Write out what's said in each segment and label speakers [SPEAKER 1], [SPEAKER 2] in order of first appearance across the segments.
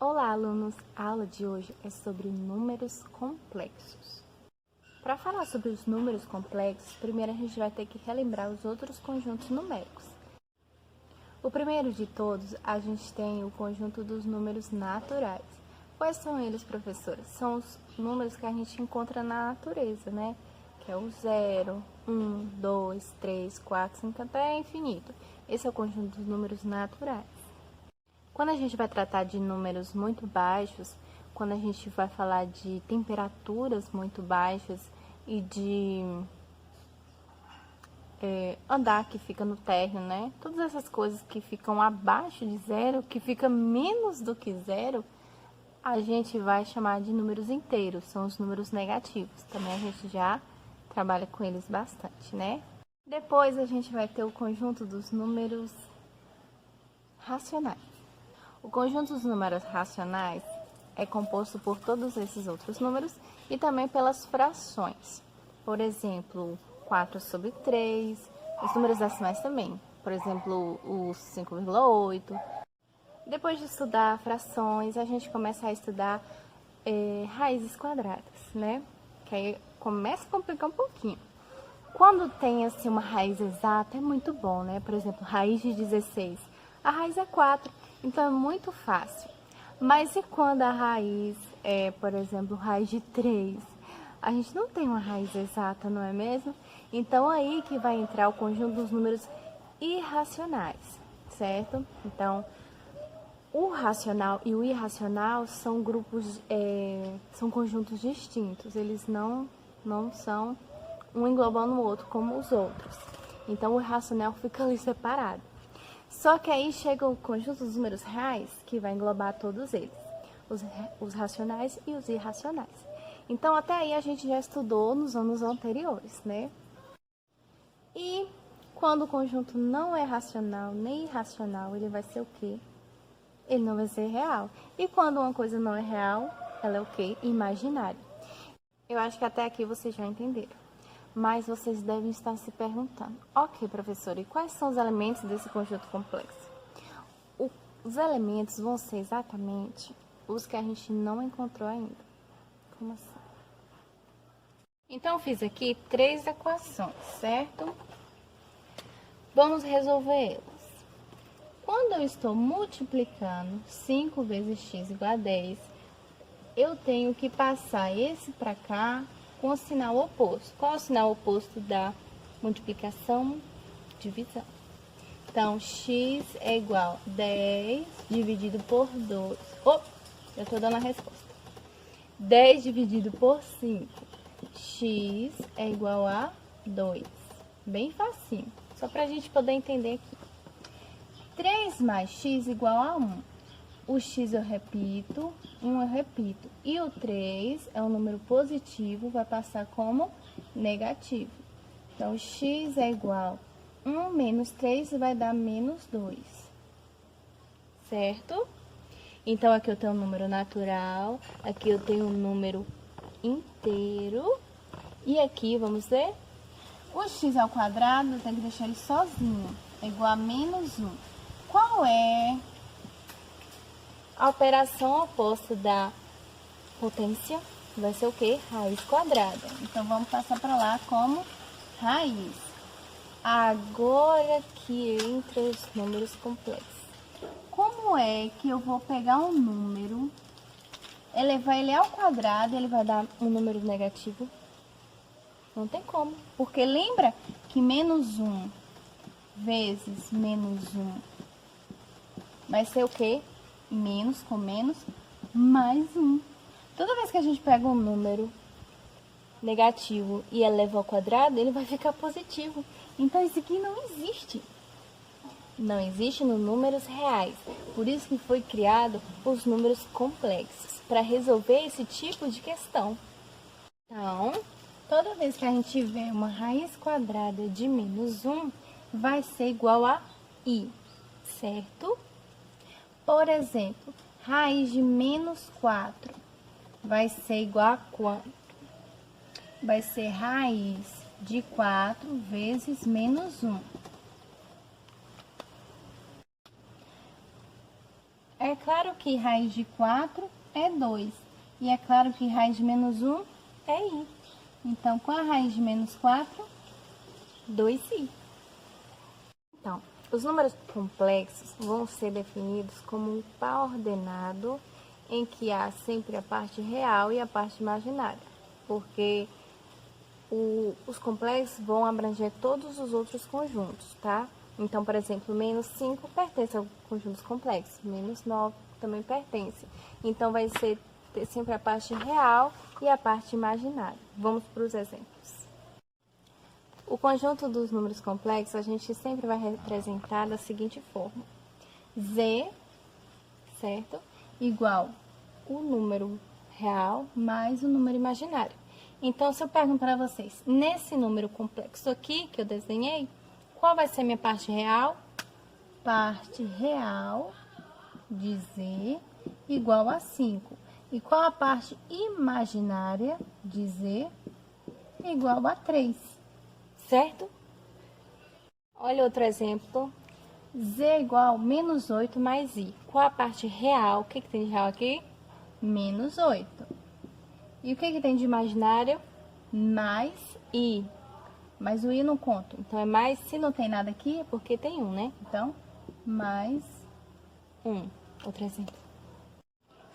[SPEAKER 1] Olá, alunos! A aula de hoje é sobre números complexos. Para falar sobre os números complexos, primeiro a gente vai ter que relembrar os outros conjuntos numéricos. O primeiro de todos, a gente tem o conjunto dos números naturais. Quais são eles, professora? São os números que a gente encontra na natureza, né? Que é o 0, 1, 2, 3, 4, 5, até infinito. Esse é o conjunto dos números naturais. Quando a gente vai tratar de números muito baixos, quando a gente vai falar de temperaturas muito baixas e de andar que fica no térreo, né? Todas essas coisas que ficam abaixo de zero, que fica menos do que zero, a gente vai chamar de números inteiros, são os números negativos. Também a gente já trabalha com eles bastante, né? Depois a gente vai ter o conjunto dos números racionais. O conjunto dos números racionais é composto por todos esses outros números e também pelas frações. Por exemplo, 4 sobre 3, os números decimais também. Por exemplo, o 5,8. Depois de estudar frações, a gente começa a estudar raízes quadradas, né? Que aí começa a complicar um pouquinho. Quando tem assim uma raiz exata, é muito bom, né? Por exemplo, raiz de 16. A raiz é 4. Então, é muito fácil. Mas e quando a raiz é, por exemplo, raiz de 3? A gente não tem uma raiz exata, não é mesmo? Então, aí que vai entrar o conjunto dos números irracionais, certo? Então, o racional e o irracional são grupos, são conjuntos distintos. Eles não são um englobando o outro como os outros. Então, o irracional fica ali separado. Só que aí chega o conjunto dos números reais, que vai englobar todos eles, os racionais e os irracionais. Então, até aí a gente já estudou nos anos anteriores, né? E quando o conjunto não é racional nem irracional, ele vai ser o quê? Ele não vai ser real. E quando uma coisa não é real, ela é o quê? Imaginária. Eu acho que até aqui vocês já entenderam. Mas vocês devem estar se perguntando: ok, professora, e quais são os elementos desse conjunto complexo? Os elementos vão ser exatamente os que a gente não encontrou ainda. Como assim? Então, eu fiz aqui 3 equações, certo? Vamos resolvê-las. Quando eu estou multiplicando 5 vezes x igual a 10, eu tenho que passar esse para cá com o sinal oposto. Qual é o sinal oposto da multiplicação? Divisão. Então, x é igual a 10 dividido por 2. Já estou dando a resposta. 10 dividido por 5. X é igual a 2. Bem facinho. Só para a gente poder entender aqui. 3 mais x igual a 1. O x eu repito, 1 eu repito. E o 3 é um número positivo, vai passar como negativo. Então, x é igual a 1 menos 3 vai dar menos 2. Certo? Então, aqui eu tenho um número natural, aqui eu tenho um número inteiro. E aqui, vamos ver? O x ao quadrado, eu tenho que deixar ele sozinho. É igual a menos 1. Qual é a operação oposta da potência? Vai ser o quê? Raiz quadrada. Então, vamos passar para lá como raiz. Agora que entra os números complexos. Como é que eu vou pegar um número, elevar ele ao quadrado e ele vai dar um número negativo? Não tem como. Porque lembra que menos 1 vezes menos 1 vai ser o quê? Menos com menos, mais 1. Toda vez que a gente pega um número negativo e eleva ao quadrado, ele vai ficar positivo. Então, isso aqui não existe. Não existe nos números reais. Por isso que foi criado os números complexos, para resolver esse tipo de questão. Então, toda vez que a gente tiver uma raiz quadrada de menos 1, vai ser igual a i, certo? Por exemplo, raiz de menos 4 vai ser igual a quanto? Vai ser raiz de 4 vezes menos 1. É claro que raiz de 4 é 2. E é claro que raiz de menos 1 é i. Então, com a raiz de menos 4, 2i. Então, os números complexos vão ser definidos como um par ordenado em que há sempre a parte real e a parte imaginária, porque os complexos vão abranger todos os outros conjuntos, tá? Então, por exemplo, menos 5 pertence ao conjuntos complexos, menos 9 também pertence. Então, vai ser sempre a parte real e a parte imaginária. Vamos para os exemplos. O conjunto dos números complexos a gente sempre vai representar da seguinte forma: z, certo? Igual o número real mais o número imaginário. Então, se eu pergunto para vocês, nesse número complexo aqui que eu desenhei, qual vai ser minha parte real? Parte real de z igual a 5. E qual a parte imaginária de z igual a 3? Certo? Olha outro exemplo. Z igual menos 8 mais i. Qual a parte real? O que tem de real aqui? Menos 8. E o que tem de imaginário? Mais i. Mas o i não conto. Então, é mais, se não tem nada aqui, é porque tem 1, né? Então, mais 1. Outro exemplo.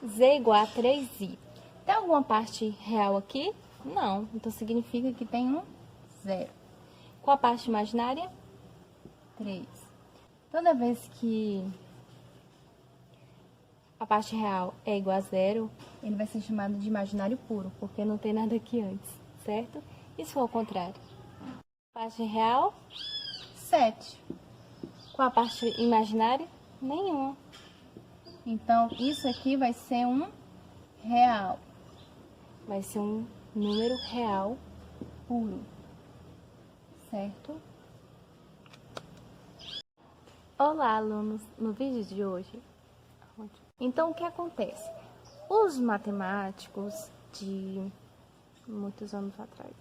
[SPEAKER 1] Z igual a 3i. Tem alguma parte real aqui? Não. Então, significa que tem um zero. Qual a parte imaginária? 3. Toda vez que a parte real é igual a zero, ele vai ser chamado de imaginário puro, porque não tem nada aqui antes, certo? E se for ao contrário? Parte real? 7. Qual a parte imaginária? Nenhuma. Então, isso aqui vai ser um real. Vai ser um número real puro, certo? Olá, alunos! No vídeo de hoje, então o que acontece? Os matemáticos de muitos anos atrás